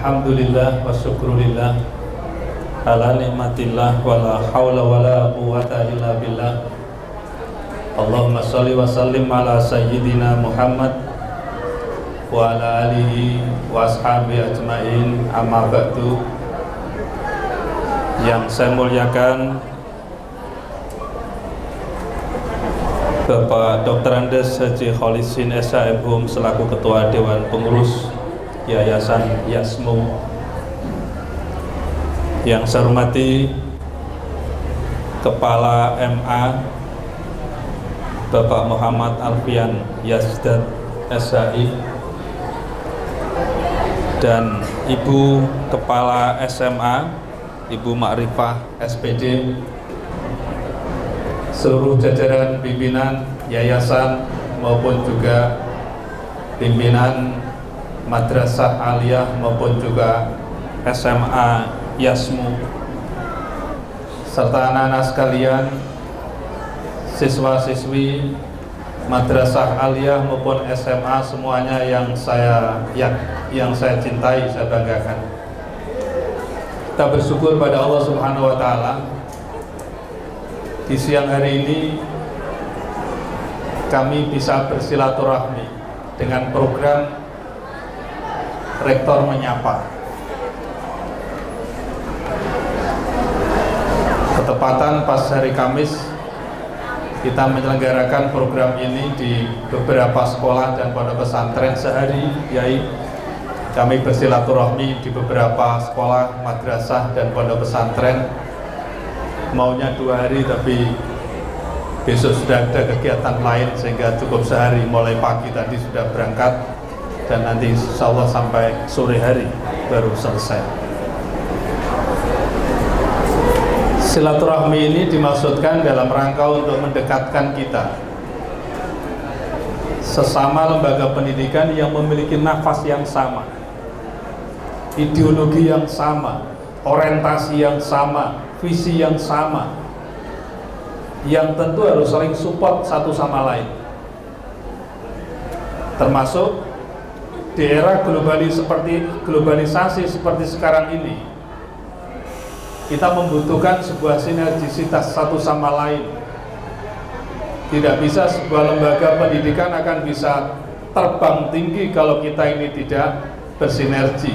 Alhamdulillah wa syukrulillah ala nikmatillah wa la hawla wa la quwwata illa billah. Allahumma salli wa sallim ala sayyidina Muhammad wa ala alihi wa ashabihi ajma'in, amma ba'du. Yang saya muliakan Bapak Dr. Andes Haji Kholisin SHM selaku Ketua Dewan Pengurus Yayasan Yasmu. Yang saya hormati Kepala MA Bapak Muhammad Alfian Yazdat SHI dan Ibu Kepala SMA Ibu Ma'rifah SPD, seluruh jajaran pimpinan yayasan maupun juga pimpinan Madrasah Aliyah maupun juga SMA Yasmu, serta anak-anak sekalian, siswa-siswi Madrasah Aliyah maupun SMA semuanya yang saya cintai, saya banggakan. Kita bersyukur pada Allah Subhanahu wa Ta'ala, di siang hari ini kami bisa bersilaturahmi dengan program Rektor Menyapa. Ketepatan pas hari Kamis kita menyelenggarakan program ini di beberapa sekolah dan pondok pesantren sehari, yaitu kami bersilaturahmi di beberapa sekolah, madrasah dan pondok pesantren. Maunya 2 hari tapi besok sudah ada kegiatan lain sehingga cukup sehari. Mulai pagi tadi sudah berangkat dan nanti insya Allah sampai sore hari baru selesai. Silaturahmi ini dimaksudkan dalam rangka untuk mendekatkan kita sesama lembaga pendidikan yang memiliki nafas yang sama, ideologi yang sama, orientasi yang sama, visi yang sama, yang tentu harus saling support satu sama lain. Termasuk di era globalisasi seperti sekarang ini, kita membutuhkan sebuah sinergisitas satu sama lain. Tidak bisa sebuah lembaga pendidikan akan bisa terbang tinggi kalau kita ini tidak bersinergi,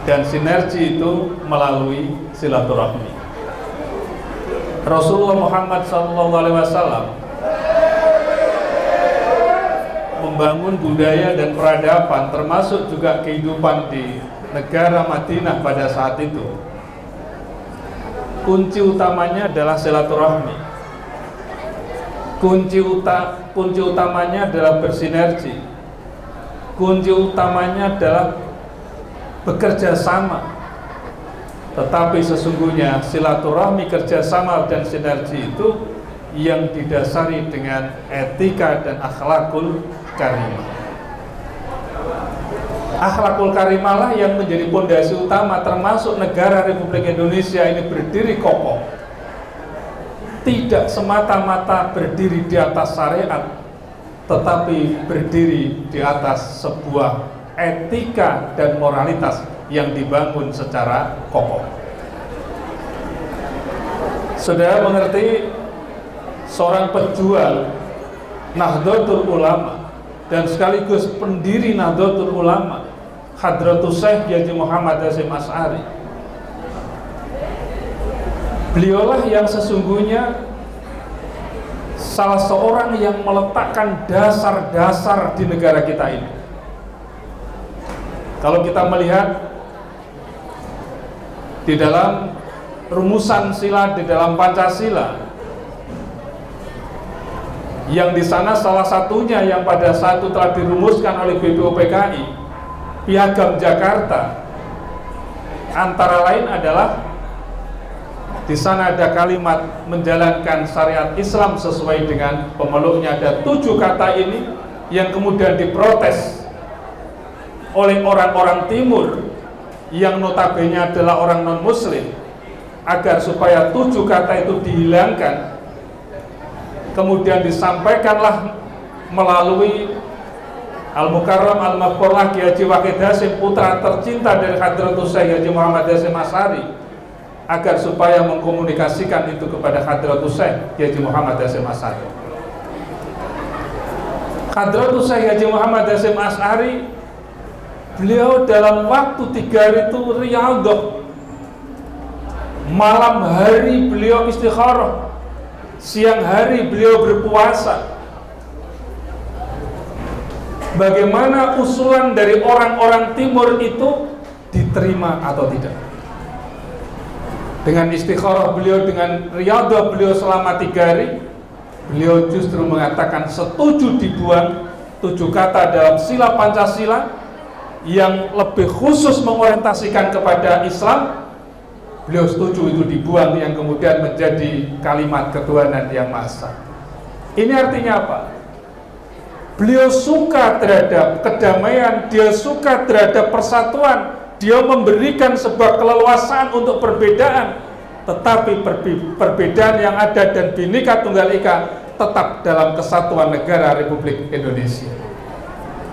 dan sinergi itu melalui silaturahmi. Rasulullah Muhammad SAW membangun budaya dan peradaban, termasuk juga kehidupan di negara Madinah pada saat itu. Kunci utamanya adalah silaturahmi. Kunci utamanya adalah bersinergi. Kunci utamanya adalah bekerja sama. Tetapi sesungguhnya silaturahmi, kerjasama dan sinergi itu yang didasari dengan etika dan akhlakul karimah. Akhlakul karimah lah yang menjadi pondasi utama, termasuk negara Republik Indonesia ini berdiri kokoh, tidak semata-mata berdiri di atas syariat, tetapi berdiri di atas sebuah etika dan moralitas yang dibangun secara kokoh. Saudara mengerti, seorang pejuang Nahdlatul Ulama dan sekaligus pendiri Nahdlatul Ulama, Hadratus Syekh Haji Muhammad Hasyim Asy'ari. Beliaulah yang sesungguhnya salah seorang yang meletakkan dasar-dasar di negara kita ini. Kalau kita melihat di dalam rumusan sila, di dalam Pancasila, yang di sana salah satunya yang pada saat itu telah dirumuskan oleh BPUPKI, Piagam Jakarta, antara lain adalah di sana ada kalimat menjalankan syariat Islam sesuai dengan pemeluknya. Ada 7 kata ini yang kemudian diprotes oleh orang-orang timur yang notabene adalah orang non-muslim, agar supaya 7 kata itu dihilangkan. Kemudian disampaikanlah melalui Al-Mukarram Al-Maghfurlah Kiai Haji Wahid Hasyim, putra tercinta dari Hadratus Syekh Haji Muhammad Hasyim Asy'ari, agar supaya mengkomunikasikan itu kepada Hadratus Syekh Haji Muhammad Hasyim Asy'ari. Hadratus Syekh Haji Muhammad Hasyim Asy'ari, beliau dalam waktu 3 hari itu riyadhah, malam hari beliau istikharah, siang hari beliau berpuasa. Bagaimana usulan dari orang-orang timur itu diterima atau tidak? Dengan istikharah beliau, dengan riyadhah beliau selama 3 hari, beliau justru mengatakan setuju dibuang 7 kata dalam sila Pancasila yang lebih khusus mengorientasikan kepada Islam. Beliau setuju itu dibuang, yang kemudian menjadi kalimat ketuhanan yang Maha Esa. Ini artinya apa? Beliau suka terhadap kedamaian, dia suka terhadap persatuan, dia memberikan sebuah keleluasaan untuk perbedaan, tetapi perbedaan yang ada dan Bhinneka Tunggal Ika tetap dalam kesatuan negara Republik Indonesia.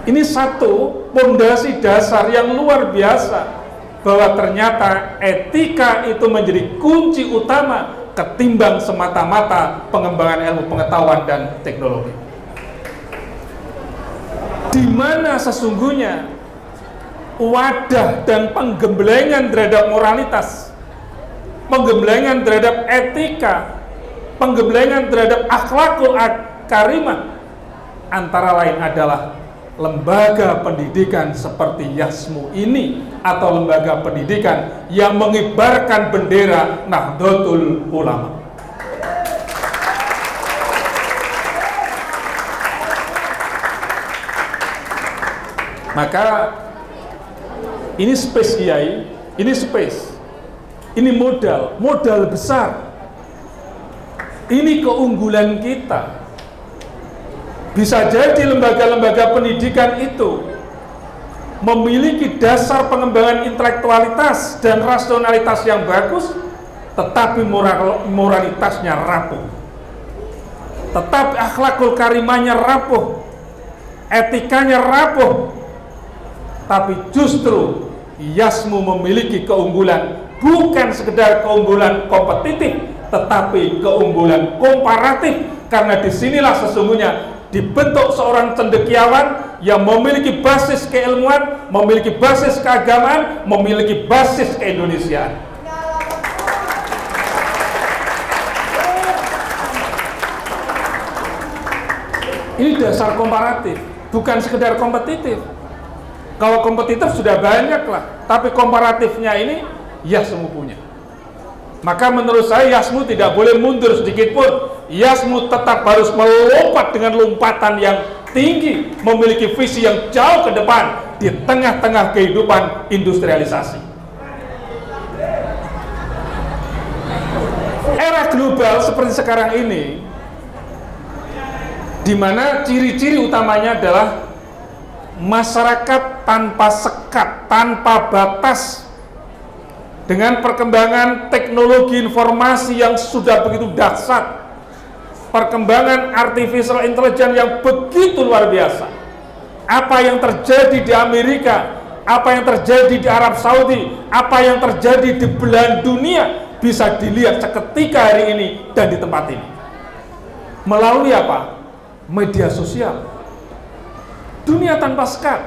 Ini satu pondasi dasar yang luar biasa, bahwa ternyata etika itu menjadi kunci utama ketimbang semata-mata pengembangan ilmu pengetahuan dan teknologi. Di mana sesungguhnya wadah dan penggemblengan terhadap moralitas, penggemblengan terhadap etika, penggemblengan terhadap akhlakul karimah, antara lain adalah lembaga pendidikan seperti YASMU ini, atau lembaga pendidikan yang mengibarkan bendera Nahdlatul Ulama. Maka ini space Kiai, ini space, ini modal besar, ini keunggulan kita. Bisa jadi lembaga-lembaga pendidikan itu memiliki dasar pengembangan intelektualitas dan rasionalitas yang bagus, tetapi moralitasnya rapuh, tetapi akhlakul karimahnya rapuh, etikanya rapuh. Tapi justru YASMU memiliki keunggulan, bukan sekedar keunggulan kompetitif, tetapi keunggulan komparatif, karena disinilah sesungguhnya dibentuk seorang cendekiawan yang memiliki basis keilmuan, memiliki basis keagamaan, memiliki basis keindonesiaan. Ini dasar komparatif, bukan sekedar kompetitif. Kalau kompetitif sudah banyak lah, tapi komparatifnya ini YASMU punya. Maka menurut saya YASMU tidak boleh mundur sedikit pun. YASMU tetap harus melompat dengan lompatan yang tinggi, memiliki visi yang jauh ke depan di tengah-tengah kehidupan industrialisasi. Era global seperti sekarang ini, di mana ciri-ciri utamanya adalah masyarakat tanpa sekat, tanpa batas, dengan perkembangan teknologi informasi yang sudah begitu dahsyat, perkembangan artificial intelligence yang begitu luar biasa. Apa yang terjadi di Amerika, apa yang terjadi di Arab Saudi, apa yang terjadi di belahan dunia, bisa dilihat seketika hari ini dan di tempat ini. Melalui apa? Media sosial. Dunia tanpa sekat.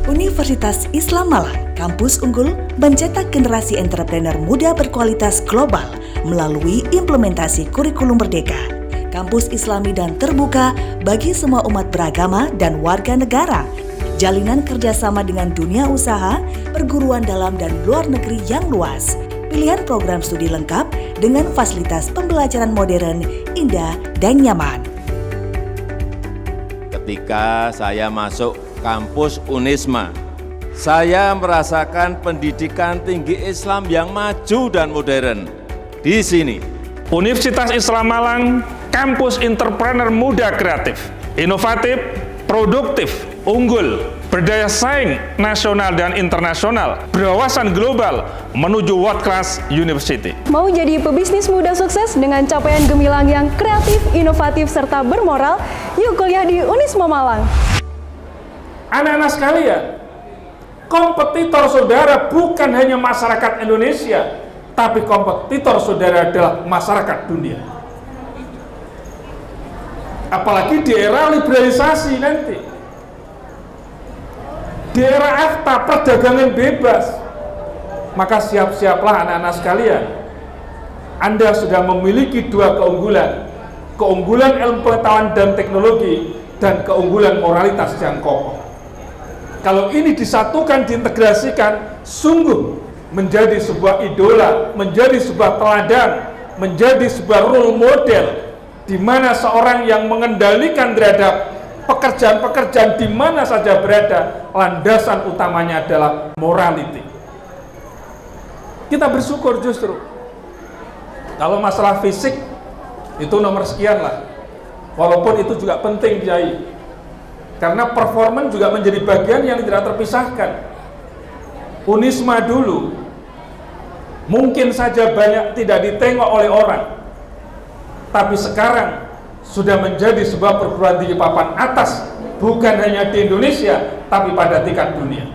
Universitas Islam Malang, kampus unggul mencetak generasi entrepreneur muda berkualitas global melalui implementasi kurikulum merdeka. Kampus Islami dan terbuka bagi semua umat beragama dan warga negara. Jalinan kerjasama dengan dunia usaha, perguruan dalam dan luar negeri yang luas. Pilihan program studi lengkap dengan fasilitas pembelajaran modern, indah, dan nyaman. Ketika saya masuk kampus Unisma, saya merasakan pendidikan tinggi Islam yang maju dan modern. Di sini, Universitas Islam Malang, kampus entrepreneur muda kreatif, inovatif, produktif, unggul, berdaya saing nasional dan internasional, berwawasan global menuju world class university. Mau jadi pebisnis muda sukses dengan capaian gemilang yang kreatif, inovatif, serta bermoral? Yuk kuliah di Unisma Malang. Anak-anak sekalian, kompetitor saudara bukan hanya masyarakat Indonesia, tapi kompetitor saudara adalah masyarakat dunia. Apalagi di era liberalisasi nanti, di era AFTA, perdagangan bebas, maka siap-siaplah anak-anak sekalian. Anda sudah memiliki dua keunggulan, keunggulan ilmu pengetahuan dan teknologi, dan keunggulan moralitas yang kokoh. Kalau ini disatukan, diintegrasikan, sungguh menjadi sebuah idola, menjadi sebuah teladan, menjadi sebuah role model, di mana seorang yang mengendalikan terhadap pekerjaan-pekerjaan di mana saja berada, landasan utamanya adalah morality. Kita bersyukur justru. Kalau masalah fisik, itu nomor sekian lah. Walaupun itu juga penting, Kiai. Karena performan juga menjadi bagian yang tidak terpisahkan. Unisma dulu mungkin saja banyak tidak ditengok oleh orang, tapi sekarang sudah menjadi sebuah perguruan tinggi papan atas, bukan hanya di Indonesia, tapi pada tingkat dunia.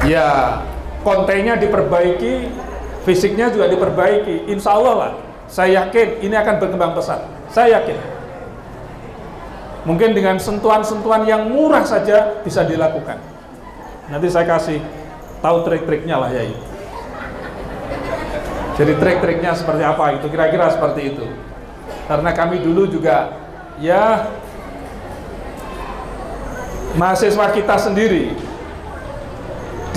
Ya, kontennya diperbaiki, fisiknya juga diperbaiki, insya Allah lah. Saya yakin ini akan berkembang pesat. Saya yakin. Mungkin dengan sentuhan-sentuhan yang murah saja bisa dilakukan. Nanti saya kasih tahu trik-triknya lah ya. Jadi trik-triknya seperti apa itu, kira-kira seperti itu. Karena kami dulu juga ya mahasiswa kita sendiri,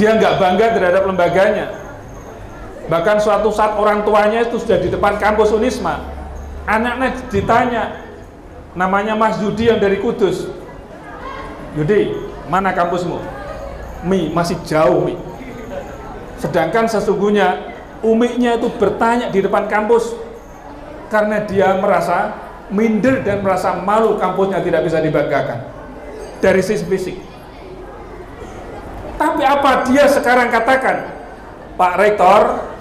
dia nggak bangga terhadap lembaganya. Bahkan suatu saat orang tuanya itu sudah di depan kampus Unisma, anaknya ditanya, namanya Mas Yudi yang dari Kudus, Yudi, mana kampusmu? Mi, masih jauh Mi. Sedangkan sesungguhnya Umi-nya itu bertanya di depan kampus karena dia merasa minder dan merasa malu kampusnya tidak bisa dibanggakan dari sisi fisik. Tapi apa dia sekarang katakan, Pak Rektor,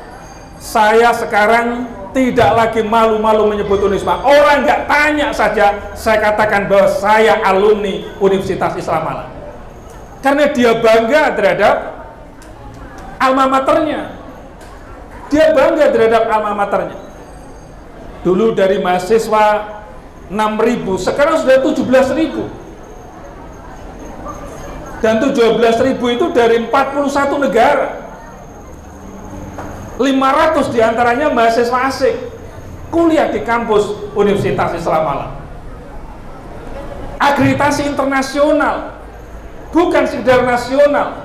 saya sekarang tidak lagi malu-malu menyebut Unisma. Orang nggak tanya saja, saya katakan bahwa saya alumni Universitas Islam Malang. Karena dia bangga terhadap alma maternya. Dia bangga terhadap alma maternya. Dulu dari mahasiswa 6.000, sekarang sudah 17.000. Dan 17.000 itu dari 41 negara. 500 diantaranya mahasiswa asing kuliah di kampus Universitas Islam Malang. Akreditasi internasional, bukan sekedar nasional.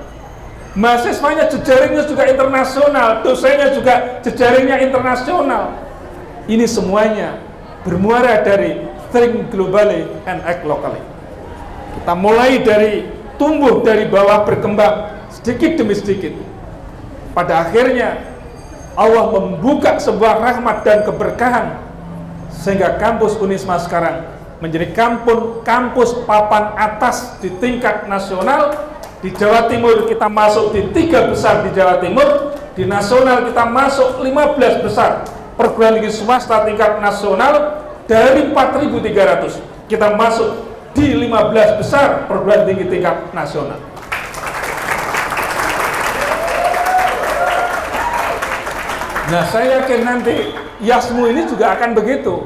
Mahasiswanya jejaringnya juga internasional, dosennya juga jejaringnya internasional. Ini semuanya bermuara dari think globally and act locally. Kita mulai dari tumbuh dari bawah, berkembang sedikit demi sedikit. Pada akhirnya Allah membuka sebuah rahmat dan keberkahan sehingga kampus Unisma sekarang menjadi kampus papan atas di tingkat nasional. Di Jawa Timur kita masuk di 3 besar di Jawa Timur, di nasional kita masuk 15 besar perguruan tinggi swasta tingkat nasional. Dari 4.300 kita masuk di 15 besar perguruan tinggi tingkat nasional. Nah, saya yakin nanti YASMU ini juga akan begitu.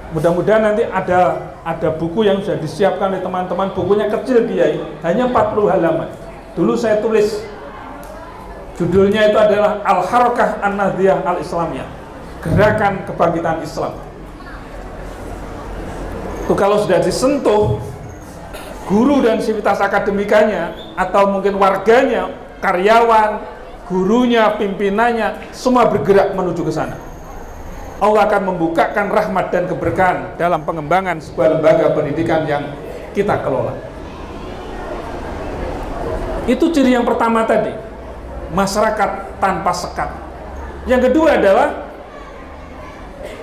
Mudah-mudahan nanti ada buku yang sudah disiapkan oleh teman-teman, bukunya kecil Kiai, hanya 40 halaman. Dulu saya tulis, judulnya itu adalah Al-Harakah An-Nahdiyah Al-Islamiyah, Gerakan Kebangkitan Islam. Itu kalau sudah disentuh, guru dan sivitas akademikanya, atau mungkin warganya, karyawan, gurunya, pimpinannya, semua bergerak menuju ke sana. Allah akan membukakan rahmat dan keberkahan dalam pengembangan sebuah lembaga pendidikan yang kita kelola. Itu ciri yang pertama tadi, masyarakat tanpa sekat. Yang kedua adalah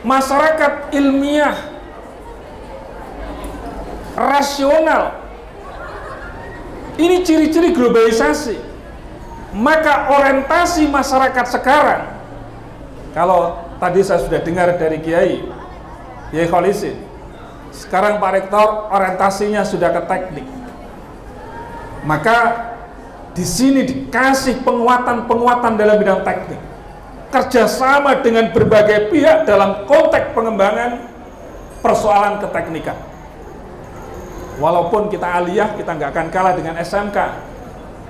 masyarakat ilmiah, rasional. Ini ciri-ciri globalisasi. Maka orientasi masyarakat sekarang, kalau tadi saya sudah dengar dari Kiai Kholisin, sekarang Pak Rektor orientasinya sudah ke teknik. Maka di sini dikasih penguatan dalam bidang teknik, kerjasama dengan berbagai pihak dalam konteks pengembangan persoalan keteknikan. Walaupun kita aliyah, kita nggak akan kalah dengan SMK.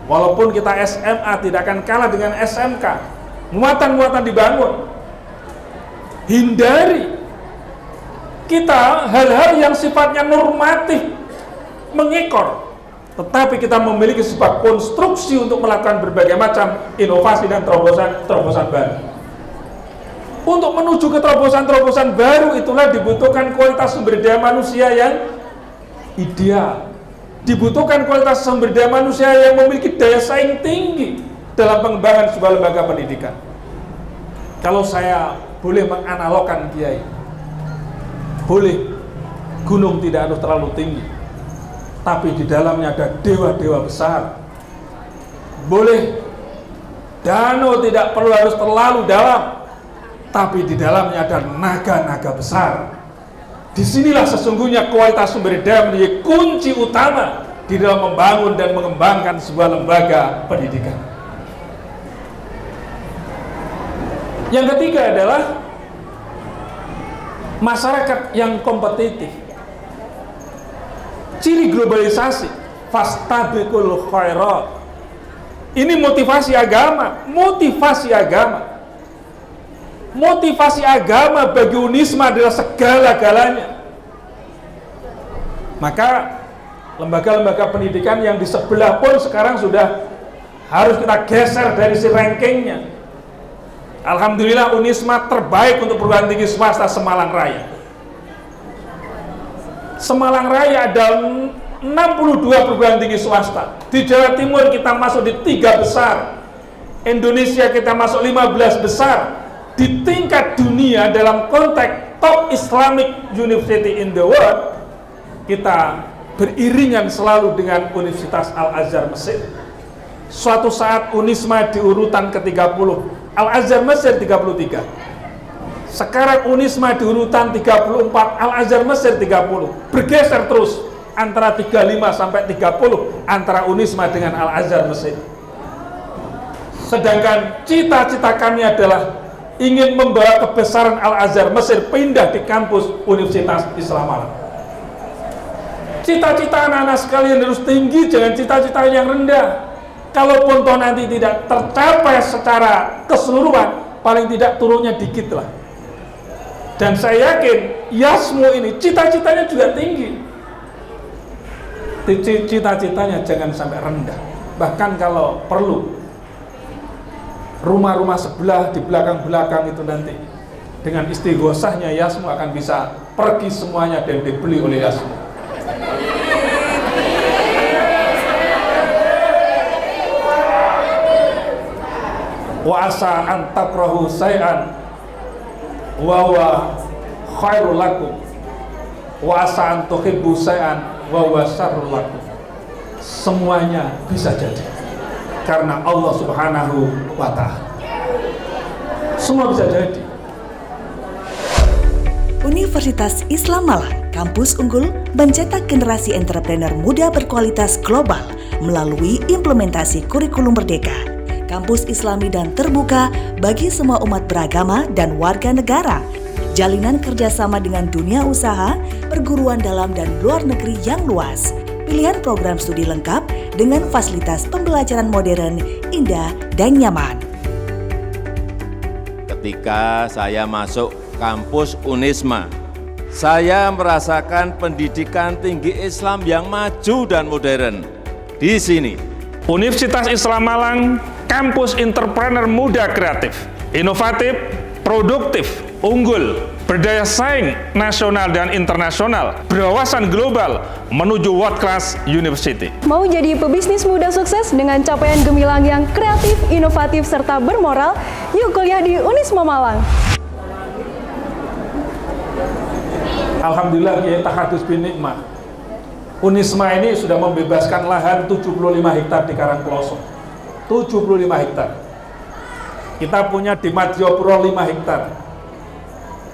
Walaupun kita SMA, tidak akan kalah dengan SMK. Muatan-muatan dibangun. Hindari kita hal-hal yang sifatnya normatif, mengekor, tetapi kita memiliki sebuah konstruksi untuk melakukan berbagai macam inovasi dan terobosan baru. Untuk menuju ke terobosan baru itulah dibutuhkan kualitas sumber daya manusia yang ideal. Dibutuhkan kualitas sumber daya manusia yang memiliki daya saing tinggi dalam pengembangan sebuah lembaga pendidikan. Kalau saya boleh menganalogkan Kiai, boleh gunung tidak harus terlalu tinggi, tapi di dalamnya ada dewa-dewa besar. Boleh danau tidak perlu harus terlalu dalam, tapi di dalamnya ada naga-naga besar. Disinilah sesungguhnya kualitas sumber daya menjadi kunci utama di dalam membangun dan mengembangkan sebuah lembaga pendidikan. Yang ketiga adalah masyarakat yang kompetitif. Ciri globalisasi, fastabiqul khairat. Ini motivasi agama. Motivasi agama bagi Unisma adalah segala-galanya. Maka lembaga-lembaga pendidikan yang di sebelah pun sekarang sudah harus kita geser dari si rankingnya. Alhamdulillah Unisma terbaik untuk perguruan tinggi swasta Semalang Raya. Semalang Raya ada 62 perguruan tinggi swasta. Di Jawa Timur kita masuk di 3 besar. Indonesia kita masuk 15 besar. Di tingkat dunia dalam konteks top Islamic University in the world, kita beriringan selalu dengan Universitas Al-Azhar Mesir. Suatu saat Unisma di urutan ke-30, Al-Azhar Mesir 33. Sekarang Unisma di urutan 34, Al-Azhar Mesir 30. Bergeser terus antara 35 sampai 30 antara Unisma dengan Al-Azhar Mesir. Sedangkan cita-cita kami adalah ingin membawa kebesaran Al-Azhar Mesir pindah di kampus Universitas Islam Malang. Cita-cita anak-anak sekalian harus tinggi, jangan cita-cita yang rendah. Kalaupun toh nanti tidak tercapai secara keseluruhan, paling tidak turunnya dikit lah. Dan saya yakin YASMU ini cita-citanya juga tinggi. Cita-citanya jangan sampai rendah. Bahkan kalau perlu rumah-rumah sebelah di belakang-belakang itu nanti dengan istighosahnya YASMU akan bisa pergi semuanya dan dibeli oleh YASMU. Wa asa an takrahu syai'an wa huwa khairul lakum wa asa an tuhibbu syai'an wa huwa syarrul lakum. Semuanya bisa jadi karena Allah Subhanahu wa ta'ala. Semua bisa jadi. Universitas Islam Malang Kampus Unggul mencetak generasi entrepreneur muda berkualitas global melalui implementasi kurikulum merdeka. Kampus Islami dan terbuka bagi semua umat beragama dan warga negara. Jalinan kerjasama dengan dunia usaha, perguruan dalam dan luar negeri yang luas. Pilihan program studi lengkap dengan fasilitas pembelajaran modern, indah, dan nyaman. Ketika saya masuk kampus Unisma, saya merasakan pendidikan tinggi Islam yang maju dan modern di sini. Universitas Islam Malang, kampus entrepreneur muda kreatif, inovatif, produktif, unggul, berdaya saing nasional dan internasional, berwawasan global menuju world class university. Mau jadi pebisnis muda sukses dengan capaian gemilang yang kreatif, inovatif, serta bermoral? Yuk kuliah di Unisma Malang. Alhamdulillah Kiai Tahadus bin Nikmah. Unisma ini sudah membebaskan lahan 75 hektar di Karangpelosok. 75 hektar. Kita punya di Madiopuro 5 hektar.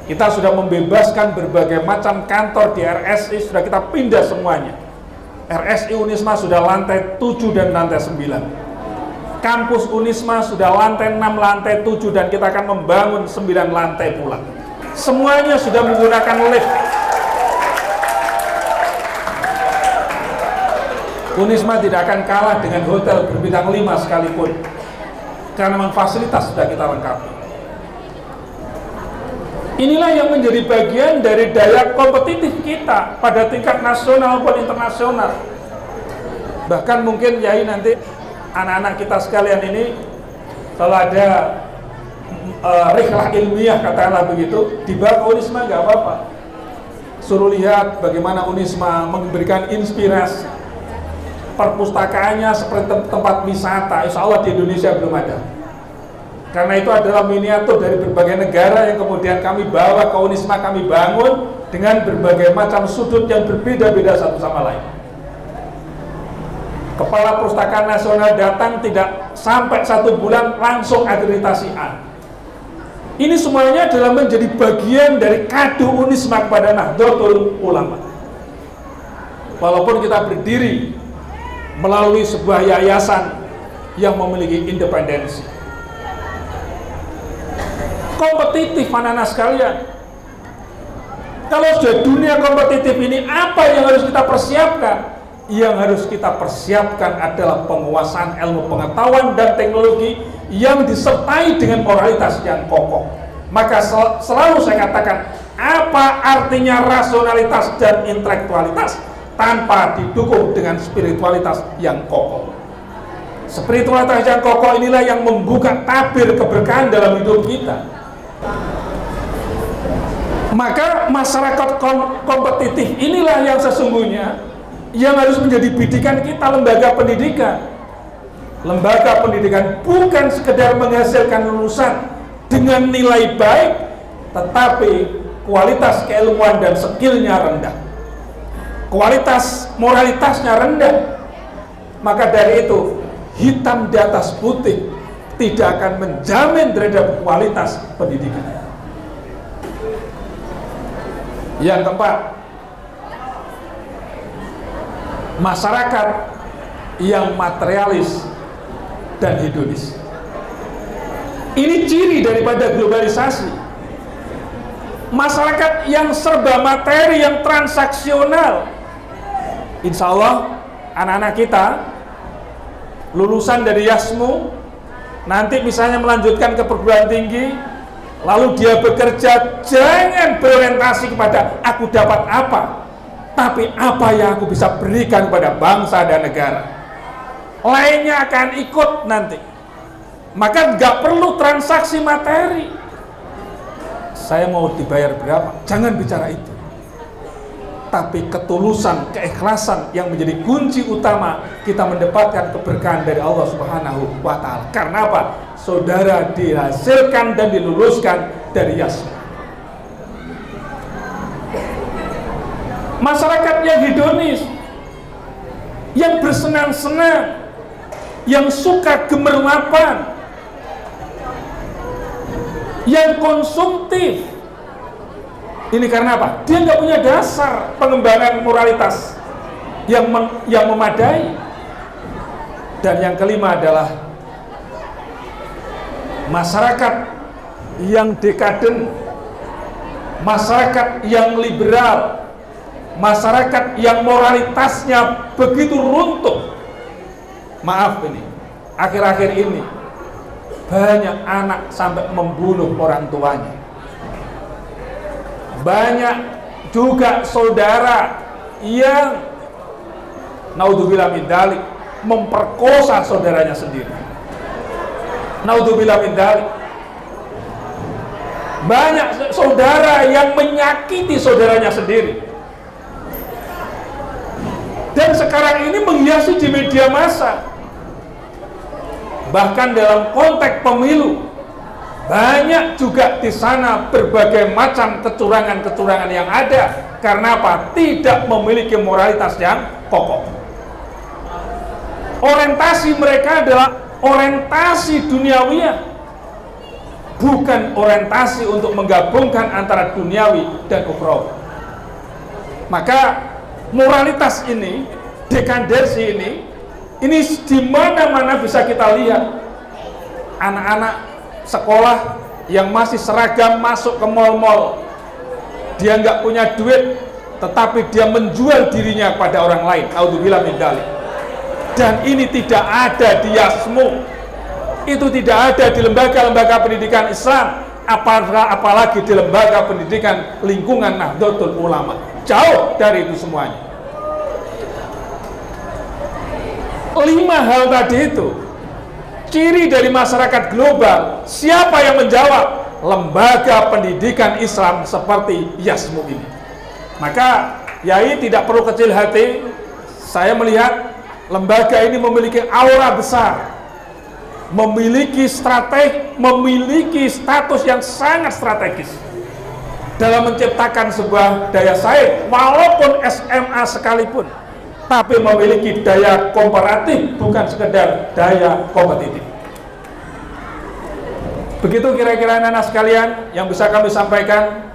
Kita sudah membebaskan berbagai macam kantor di RSI, sudah kita pindah semuanya. RSI Unisma sudah lantai 7 dan lantai 9. Kampus Unisma sudah lantai 6, lantai 7, dan kita akan membangun 9 lantai pula. Semuanya sudah menggunakan lift. Unisma tidak akan kalah dengan hotel berbintang 5 sekalipun, karena memang fasilitas sudah kita lengkapi. Inilah yang menjadi bagian dari daya kompetitif kita pada tingkat nasional maupun internasional. Bahkan mungkin Yai nanti anak-anak kita sekalian ini kalau ada rihlah ilmiah katakanlah begitu, dibawa ke Unisma nggak apa-apa. Suruh lihat bagaimana Unisma memberikan inspirasi. Perpustakaannya seperti tempat wisata, insya Allah di Indonesia belum ada. Karena itu adalah miniatur dari berbagai negara yang kemudian kami bawa ke Unisma, kami bangun dengan berbagai macam sudut yang berbeda-beda satu sama lain. Kepala Perpustakaan Nasional datang tidak sampai 1 bulan langsung akreditasi A. Ini semuanya adalah menjadi bagian dari kado Unisma kepada Nahdlatul Ulama. Walaupun kita berdiri melalui sebuah yayasan yang memiliki independensi. Kompetitif anak-anak sekalian. Kalau sudah dunia kompetitif ini, apa yang harus kita persiapkan? Yang harus kita persiapkan adalah penguasaan ilmu pengetahuan dan teknologi yang disertai dengan moralitas yang kokoh. Maka selalu saya katakan, apa artinya rasionalitas dan intelektualitas tanpa didukung dengan spiritualitas yang kokoh? Spiritualitas yang kokoh inilah yang membuka tabir keberkahan dalam hidup kita. Maka masyarakat kompetitif inilah yang sesungguhnya yang harus menjadi bidikan kita, lembaga pendidikan. Lembaga pendidikan bukan sekedar menghasilkan lulusan dengan nilai baik, tetapi kualitas keilmuan dan skillnya rendah, kualitas moralitasnya rendah. Maka dari itu, hitam di atas putih tidak akan menjamin terhadap kualitas pendidikan. Yang keempat, masyarakat yang materialis dan hedonis. Ini ciri daripada globalisasi. Masyarakat yang serba materi, yang transaksional. Insya Allah anak-anak kita lulusan dari Yasmu nanti misalnya melanjutkan ke perguruan tinggi, lalu dia bekerja, jangan berorientasi kepada aku dapat apa, tapi apa yang aku bisa berikan kepada bangsa dan negara. Lainnya akan ikut nanti. Maka nggak perlu transaksi materi. Saya mau dibayar berapa? Jangan bicara itu. Tapi ketulusan, keikhlasan yang menjadi kunci utama kita mendapatkan keberkahan dari Allah Subhanahu wa Ta'ala. Karena apa? Saudara dihasilkan dan diluluskan dari Yasmin. Masyarakat yang hedonis, yang bersenang-senang, yang suka gemerlapan, yang konsumtif, Ini karena apa? Dia nggak punya dasar pengembangan moralitas yang memadai. Dan yang kelima adalah masyarakat yang dekaden, masyarakat yang liberal, masyarakat yang moralitasnya begitu runtuh. Maaf ini, akhir-akhir ini banyak anak sampai membunuh orang tuanya. Banyak juga saudara yang naudzubillah min dzalik memperkosa saudaranya sendiri. Naudzubillah min dzalik. Banyak saudara yang menyakiti saudaranya sendiri. Dan sekarang ini menghiasi di media massa. Bahkan dalam konteks pemilu, banyak juga di sana berbagai macam kecurangan-kecurangan yang ada. Karena apa? Tidak memiliki moralitas yang kokoh. Orientasi mereka adalah orientasi duniawiyah, bukan orientasi untuk menggabungkan antara duniawi dan ukhrawi. Maka moralitas ini, dekadensi ini di mana-mana bisa kita lihat. Anak-anak sekolah yang masih seragam masuk ke mal-mal, dia nggak punya duit, tetapi dia menjual dirinya kepada orang lain. Naudzubillah min dzalik. Dan ini tidak ada di Yasmu, itu tidak ada di lembaga-lembaga pendidikan Islam, apalagi di lembaga pendidikan lingkungan Nahdlatul Ulama. Jauh dari itu semuanya. 5 hal tadi itu ciri dari masyarakat global. Siapa yang menjawab? Lembaga pendidikan Islam seperti Yasmu ini. Maka Yai tidak perlu kecil hati. Saya melihat lembaga ini memiliki aura besar, memiliki memiliki status yang sangat strategis dalam menciptakan sebuah daya saing, walaupun SMA sekalipun, tapi memiliki daya komparatif, bukan sekedar daya kompetitif. Begitu kira-kira anak-anak sekalian yang bisa kami sampaikan.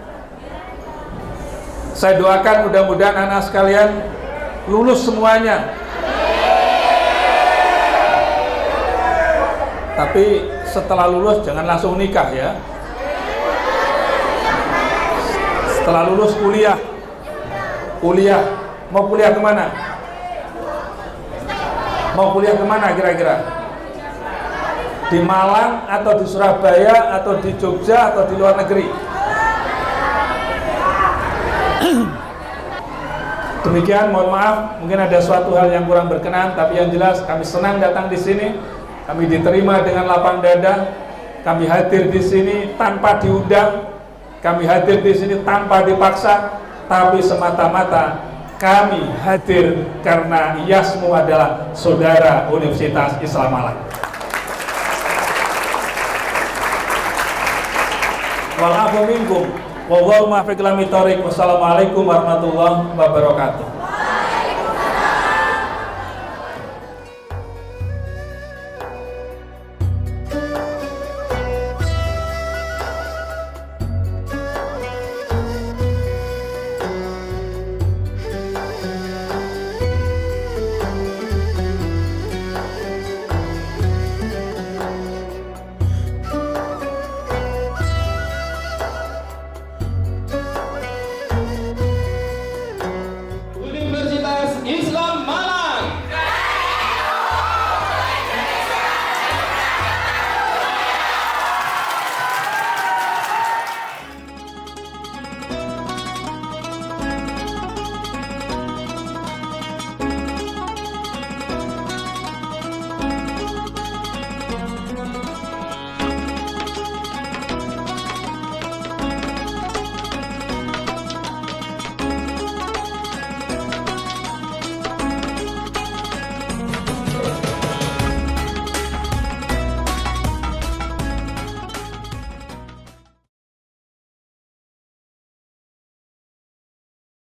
Saya doakan mudah-mudahan anak-anak sekalian lulus semuanya. Tapi setelah lulus jangan langsung nikah ya. Setelah lulus kuliah. Mau kuliah kemana? Mau kuliah kemana kira-kira? Di Malang atau di Surabaya atau di Jogja atau di luar negeri? Demikian, mohon maaf, mungkin ada suatu hal yang kurang berkenan, tapi yang jelas kami senang datang di sini. Kami diterima dengan lapang dada. Kami hadir di sini tanpa diundang. Kami hadir di sini tanpa dipaksa, tapi semata-mata kami hadir karena Yasmu adalah saudara Universitas Islam Malang. Wal afu minkum wallahu muwaffiq ila thoriq. Wassalamualaikum warahmatullahi wabarakatuh.